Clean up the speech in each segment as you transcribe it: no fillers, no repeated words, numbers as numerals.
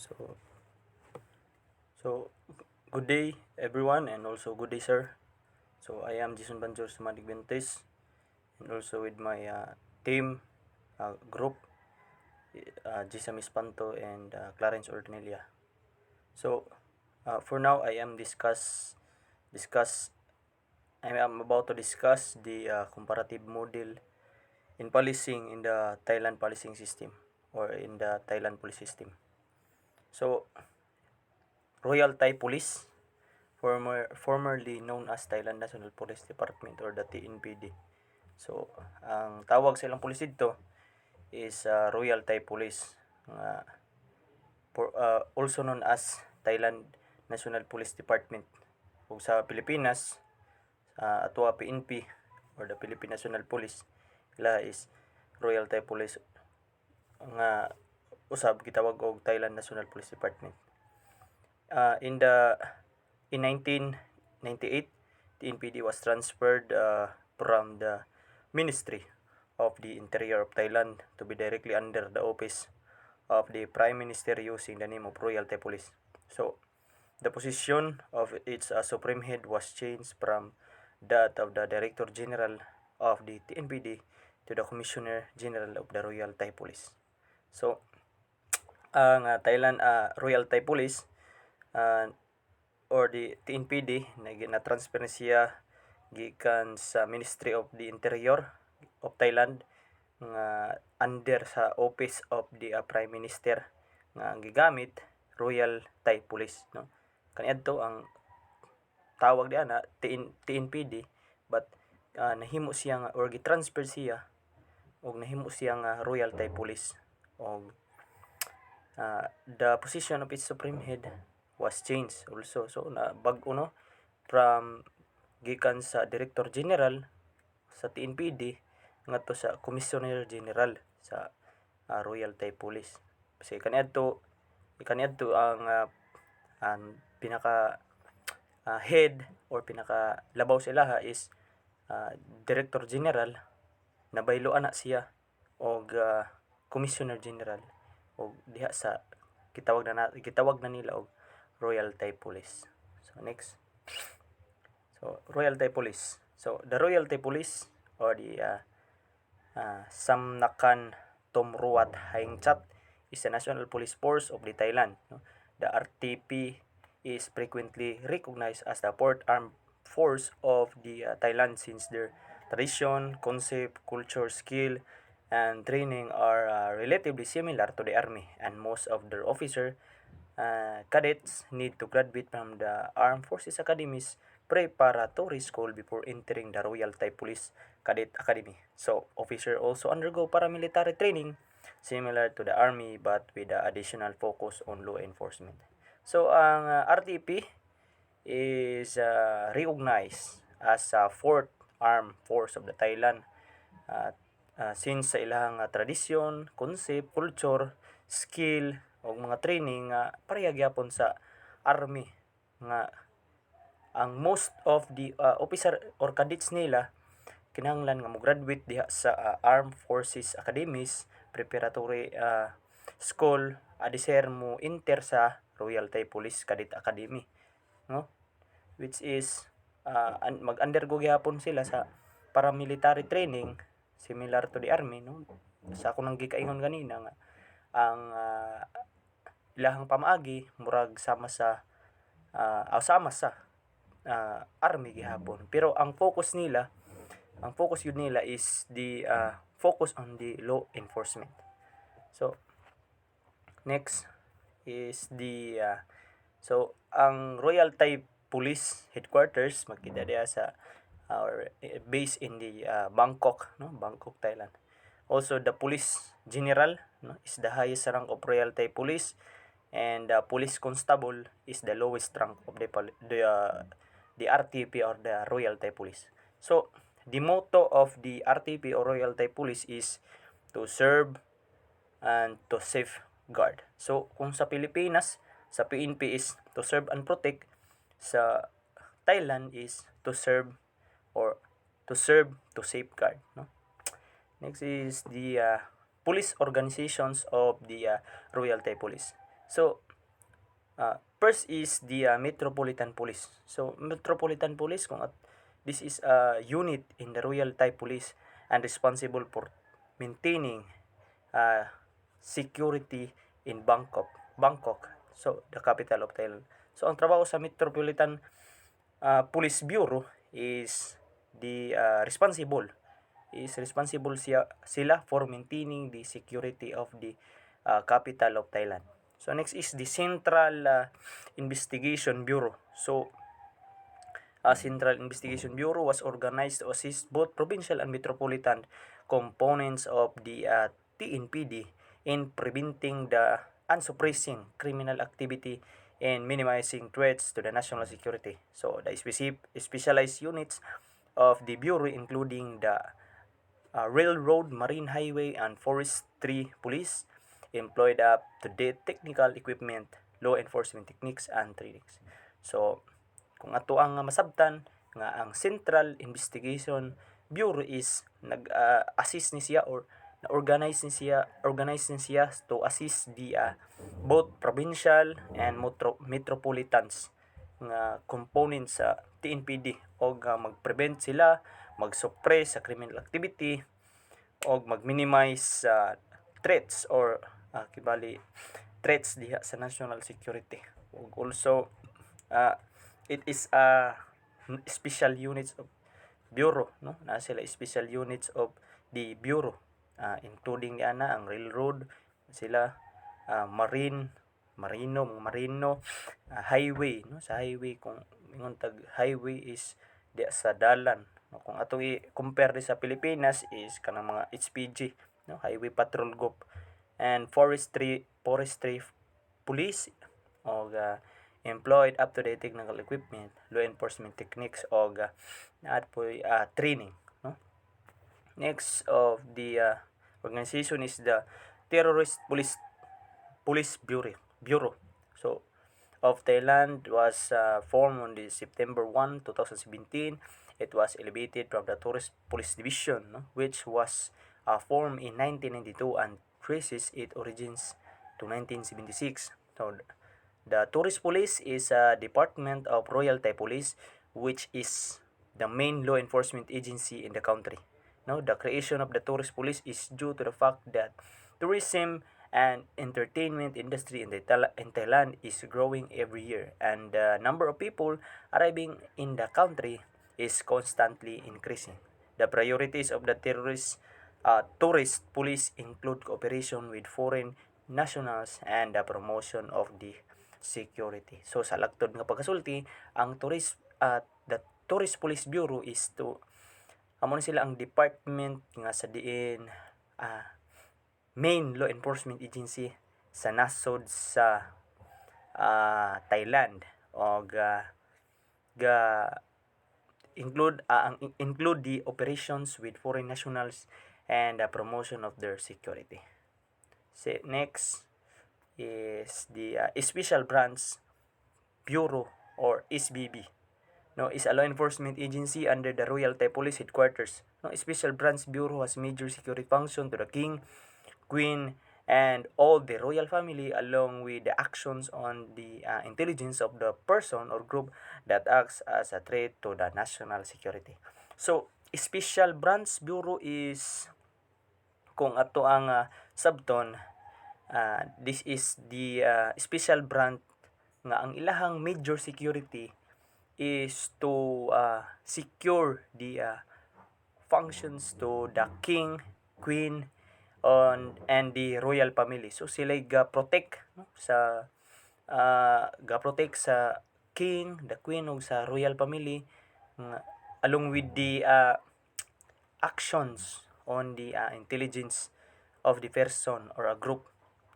So, so good day everyone, and also good day sir. So I am Jason Banjor Sumadig Bentes, and also with my team group, Jisa Mispanto and Clarence Ornelia. So for now I am about to discuss the comparative model in policing in the Thailand policing system, or in the Thailand police system. So Royal Thai Police, formerly known as Thailand National Police Department or the TNPD. So, ang tawag sa ilang pulis dito is Royal Thai Police, also known as Thailand National Police Department. Ug sa Pilipinas, ato PNP or the Philippine National Police, ila is Royal Thai Police, nga usab gitawag og Thailand National Police Department. In 1998, the NPD was transferred from the Ministry of the Interior of Thailand to be directly under the office of the Prime Minister using the name of Royal Thai Police. So, the position of its supreme head was changed from that of the Director General of the TNPD to the Commissioner General of the Royal Thai Police. So, ang Thailand Royal Thai Police or the TNPD na-transfer siya gikan sa Ministry of the Interior of Thailand nga under sa office of the Prime Minister, nga ang gigamit Royal Thai Police, no. Kaniadto ang tawag diha na TNPD, but nahimo siya nga, or gi-transfer siya og nahimo siya nga Royal Thai Police, og the position of its supreme head was changed also. So na bag-o, no, from gikan sa Director General sa TNPD ngadto sa Commissioner General sa Royal Thai Police. Kasi kaniadto ang pinaka head or pinaka labaw sa ilaha is Director General, nabayloan na siya og Commissioner General, og diha sa gitawag na nila og Royal Thai Police. So next. So Royal Thai Police. So the Royal Thai Police, or the Samnakan Tomruat Haingchat, is a national police force of the Thailand. No? The RTP is frequently recognized as the fourth armed force of the Thailand, since their tradition, concept, culture, skill, and training are relatively similar to the army, and most of their cadets need to graduate from the Armed Forces Academies preparatory school before entering the Royal Thai Police Cadet Academy. So, officers also undergo paramilitary training similar to the Army, but with the additional focus on law enforcement. So, ang RTP is recognized as a fourth armed force of the Thailand, since sa ilang tradisyon, concept, culture, skill, o mga training nga pareha gyapon sa army, nga ang most of the officer or cadets nila kinahanglan nga mo-graduate diha sa Armed Forces Academies preparatory school, adisir mo enter sa Royal Thai Police Cadet Academy, no, which is mag-undergo gyapon sila sa paramilitary training similar to the army, no. Sa ako nang gikaingon ganina nga ang ilahang pamaagi murag sama sa army gihapon, pero ang focus yun nila is the focus on the law enforcement. So next is the so ang Royal Thai Police headquarters makita diha sa or based in the Bangkok, no, Bangkok, Thailand. Also, the Police General, no, is the highest rank of Royal Thai Police, and the Police Constable is the lowest rank of the RTP or the Royal Thai Police. So, the motto of the RTP or Royal Thai Police is to serve and to safeguard. So, kung sa Pilipinas, sa PNP is to serve and protect, sa Thailand is to serve to safeguard, no. Next is the police organizations of the Royal Thai Police. So First is the Metropolitan Police. So Metropolitan Police, this is a unit in the Royal Thai Police and responsible for maintaining uh, security in Bangkok, so the capital of Thailand. So ang trabaho sa Metropolitan Police Bureau is the responsible sila for maintaining the security of the capital of Thailand. So next is the Central Investigation Bureau. So Central Investigation Bureau was organized to assist both provincial and metropolitan components of the TNPD in preventing and suppressing criminal activity and minimizing threats to the national security. So the specialized units of the Bureau including the Railroad, Marine Highway, and Forestry Police employed up to date technical equipment, law enforcement techniques, and trainings. So kung ato ang masabtan nga ang Central Investigation Bureau is nag-assist ni siya or organize ni siya to assist the both provincial and metropolitans nga components sa TNPD og mag-prevent sila, mag-suppress sa criminal activity og mag-minimize threats or kibali threats diha sa national security. Og also it is a special units of bureau, no, na sila special units of the bureau, including ang railroad sila, marino, highway, no, sa highway kung ingon tag highway is di sa dalan, no, kung atong i-compare sa Pilipinas is kanang mga HPG, no, Highway Patrol Group, and forestry police og employed up-to-date technical equipment, law enforcement techniques og training, no. Next of the organization is the Terrorist Police Bureau. So of Thailand was formed on the September 1, 2017. It was elevated from the Tourist Police Division, no, which was formed in 1992 and traces its origins to 1976. So the Tourist Police is a department of Royal Thai Police, which is the main law enforcement agency in the country. No, the creation of the Tourist Police is due to the fact that tourism and entertainment industry in Thailand is growing every year, and the number of people arriving in the country is constantly increasing. The priorities of the tourist police include cooperation with foreign nationals and the promotion of the security. So sa lagtod nga pagkasulti, the Tourist Police Bureau is to amo sila ang department nga sa diin main law enforcement agency sa nasod sa Thailand og include the operations with foreign nationals and the promotion of their security. So next is the Special Branch Bureau or SBB. No, is a law enforcement agency under the Royal Thai Police Headquarters. No, Special Branch Bureau has major security function to the King, Queen, and all the royal family, along with the actions on the intelligence of the person or group that acts as a threat to the national security. So, Special Branch Bureau is, kung ato ang sabton, this is the special branch nga ang ilahang major security is to secure the functions to the king, queen, and the royal family. So sila ga-protect, no, sa king, the queen ug sa royal family, along with the actions on the intelligence of the person or a group.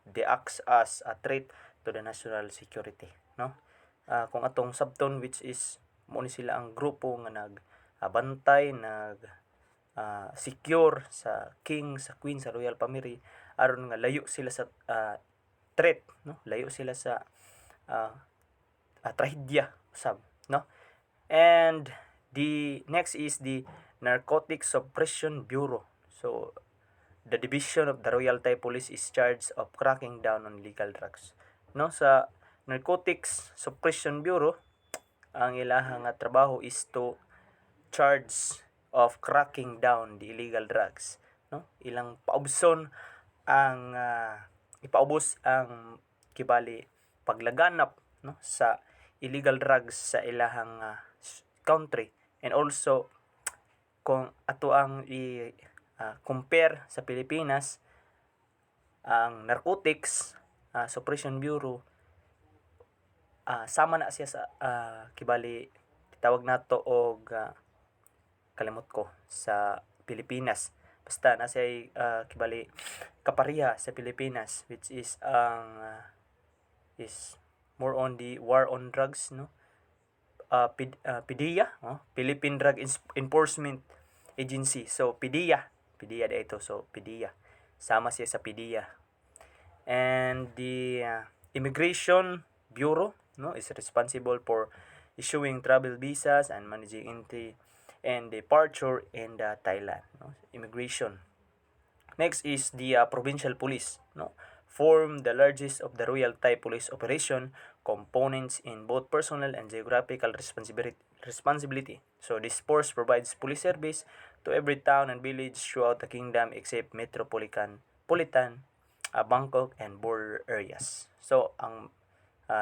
They acts as a threat to the national security, no. Kung atong sabton, which is mo ni sila ang grupo nga nagbantay, secure sa king, sa queen, sa royal family aron nga layo sila sa threat, no, layo sila sa trahedya sab, no. And the next is the Narcotic Suppression Bureau. So the division of the Royal Thai Police is charged of cracking down on illegal drugs, no. Sa Narcotics Suppression Bureau, ang ilahang trabaho is to charge of cracking down the illegal drugs, no? Ilang paubson ang ipaubos ang kibali paglaganap, no, sa illegal drugs sa ilahang country. And also kung ato ang compare sa Pilipinas, ang Narcotics Suppression Bureau sama na siya sa kibali tawag nato og kalimot ko sa Pilipinas, basta na siya kibali kapareha sa Pilipinas, which is is more on the war on drugs, no. PDEA, Philippine Drug Enforcement Agency. So PDEA dito, so PDEA sama siya sa PDEA. And the Immigration Bureau, no, is responsible for issuing travel visas and managing entry and departure in Thailand, no? Immigration. Next is the Provincial Police, no, form the largest of the Royal Thai Police operation components in both personal and geographical responsibility. So this force provides police service to every town and village throughout the kingdom except metropolitan Bangkok and border areas. So ang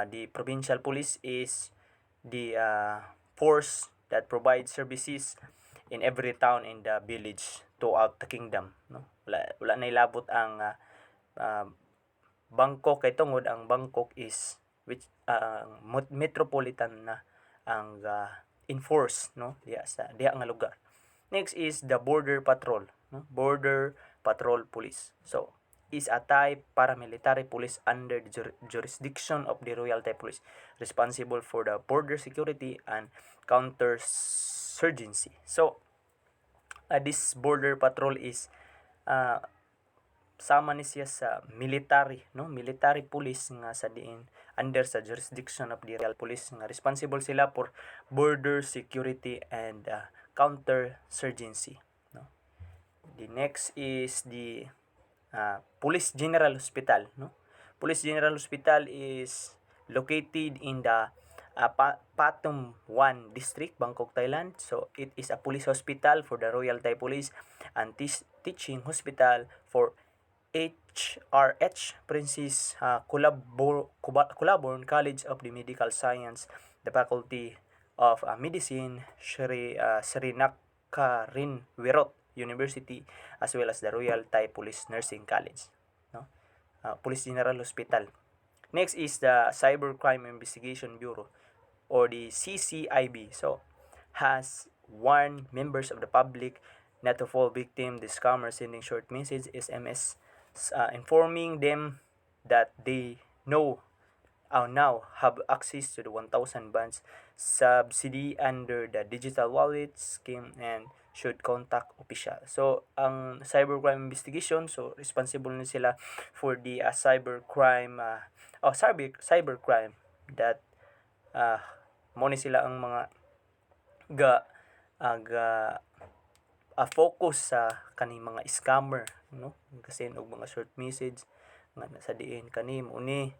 the provincial police is the force that provides services in every town and the village throughout the kingdom, no. Wala na ilabot ang Bangkok kay tungod ang Bangkok is which metropolitan na ang enforce, no, diha nga lugar. Next is the Border Patrol, no? Border Patrol Police. So is a Thai paramilitary police under the jurisdiction of the Royal Thai Police, responsible for the border security and counterinsurgency. So this border patrol is sama ni siya sa military, no, military police nga sa diin under sa jurisdiction of the Royal Police nga responsible sila for border security and counterinsurgency, no. The next is the Police General Hospital, no. Police General Hospital is located in the Pathum 1 District, Bangkok, Thailand. So it is a police hospital for the Royal Thai Police and teaching hospital for HRH Princess Kulaborn College of the Medical Science, the Faculty of Medicine, Srinakarin Wirot University, as well as the Royal Thai Police Nursing College, no. Police General Hospital. Next is the Cybercrime Investigation Bureau, or the CCIB. So has warned members of the public not to fall victim to scammers sending short message SMS informing them that they now have access to the 1,000 bonds subsidy under the digital wallet scheme and should contact official. So ang cybercrime investigation, so responsible na sila for the cybercrime that mo ni sila ang mga focus sa kaning mga scammer, no, kasi og mga short message nga sa diin kani mo ni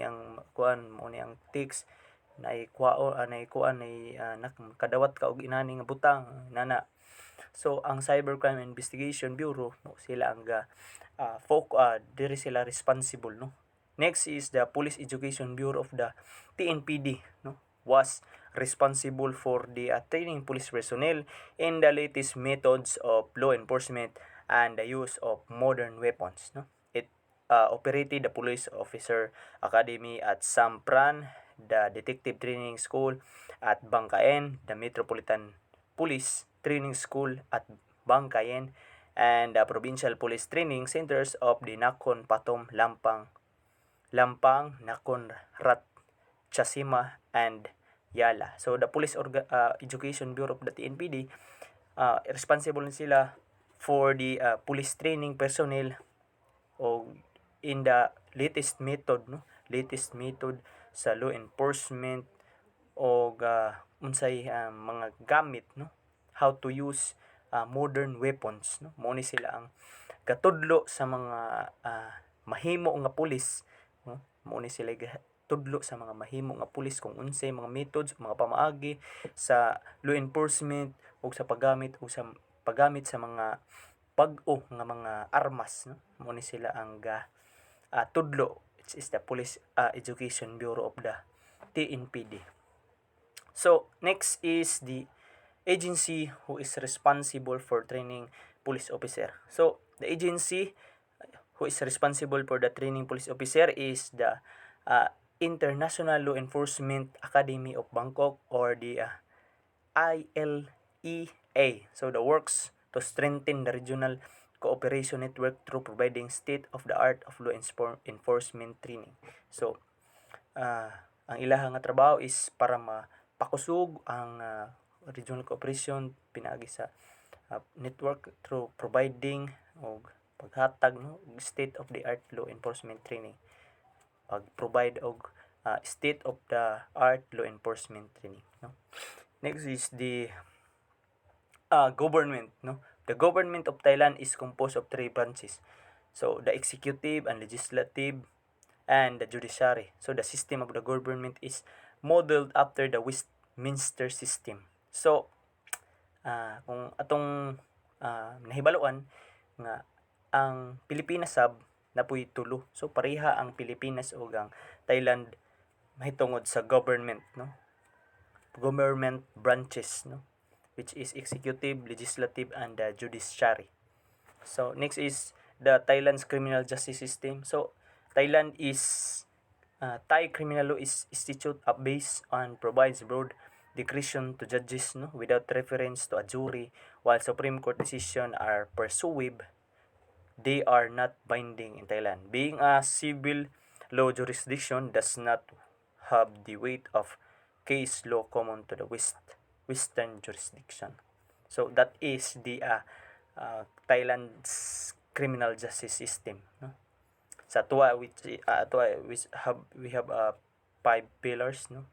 ang text nay nakadawat ka og inani nga butang nana. So ang Cybercrime Investigation Bureau, no, sila ang diri sila responsible, no. Next is the Police Education Bureau of the TNPD, no, was responsible for the training police personnel in the latest methods of law enforcement and the use of modern weapons, no. It operated the Police Officer Academy at Sampran, the Detective Training School at Bangkaen, the Metropolitan Police Training School at Bangkaen, and the Provincial Police Training Centers of the Nakhon Pathom, Lampang, Nakhon Ratchasima, and Yala. So the Police Education Bureau of the TNPD, responsible sila for the police training personnel o in the latest method, no, latest method sa law enforcement o unsay mga gamit, no, how to use modern weapons, no. Mao ni sila ang katudlo sa mga mahimo nga pulis, no. Mao ni sila tudlo sa mga mahimo nga pulis kung unsay mga methods, mga pamaagi sa law enforcement ug sa paggamit sa mga bag-o nga mga armas, no? Mao ni sila ang tudlo, which is the Police Education Bureau of the TNPD. So next is the agency who is responsible for training police officer. So the agency who is responsible for the training police officer is the International Law Enforcement Academy of Bangkok, or the ILEA. So the works to strengthen the regional cooperation network through providing state-of-the-art of law enforcement training. So ang ilaha nga trabaho is para mapakusog ang regional cooperation pinaagi sa network through providing og paghatag, no, state of the art law enforcement training, pag-provide og state of the art law enforcement training, no. Next is the government, no. The government of Thailand is composed of 3 branches. So the executive and legislative and the judiciary. So the system of the government is modeled after the Westminster system. So kung atong nahibaluan nga ang Pilipinas sab napuy tulo. So pareha ang Pilipinas ug ang Thailand mahitungod sa government, no. Government branches, no, which is executive, legislative, and the judiciary. So next is the Thailand's criminal justice system. So Thailand is Thai criminal law is institute based on provides broad discretion to judges, no, without reference to a jury. While Supreme Court decision are persuasive, they are not binding in Thailand. Being a civil law jurisdiction does not have the weight of case law common to the Western jurisdiction. So that is the Thailand's criminal justice system, no? Sa tuwa which we have 5 pillars, no.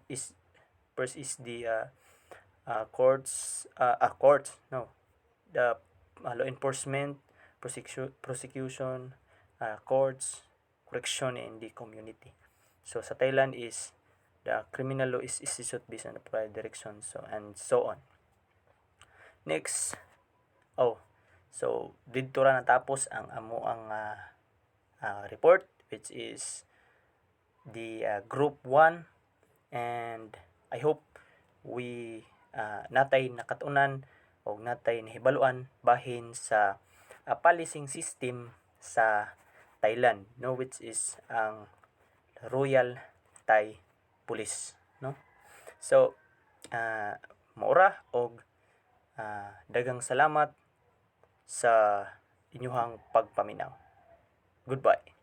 Is first is the courts, no, the law enforcement, prosecution, courts, correction, and the community. So sa Thailand is the criminal law is instituted based on the prior direction, so and so on. Next, so dito ra natapos ang amo ang report, which is the group 1, and I hope we natay nakatunan o natay nahibaluan bahin sa policing system sa Thailand, no, which is ang Royal Thai Police, no. So maura og daghang salamat sa inyuhang pagpaminaw. Goodbye.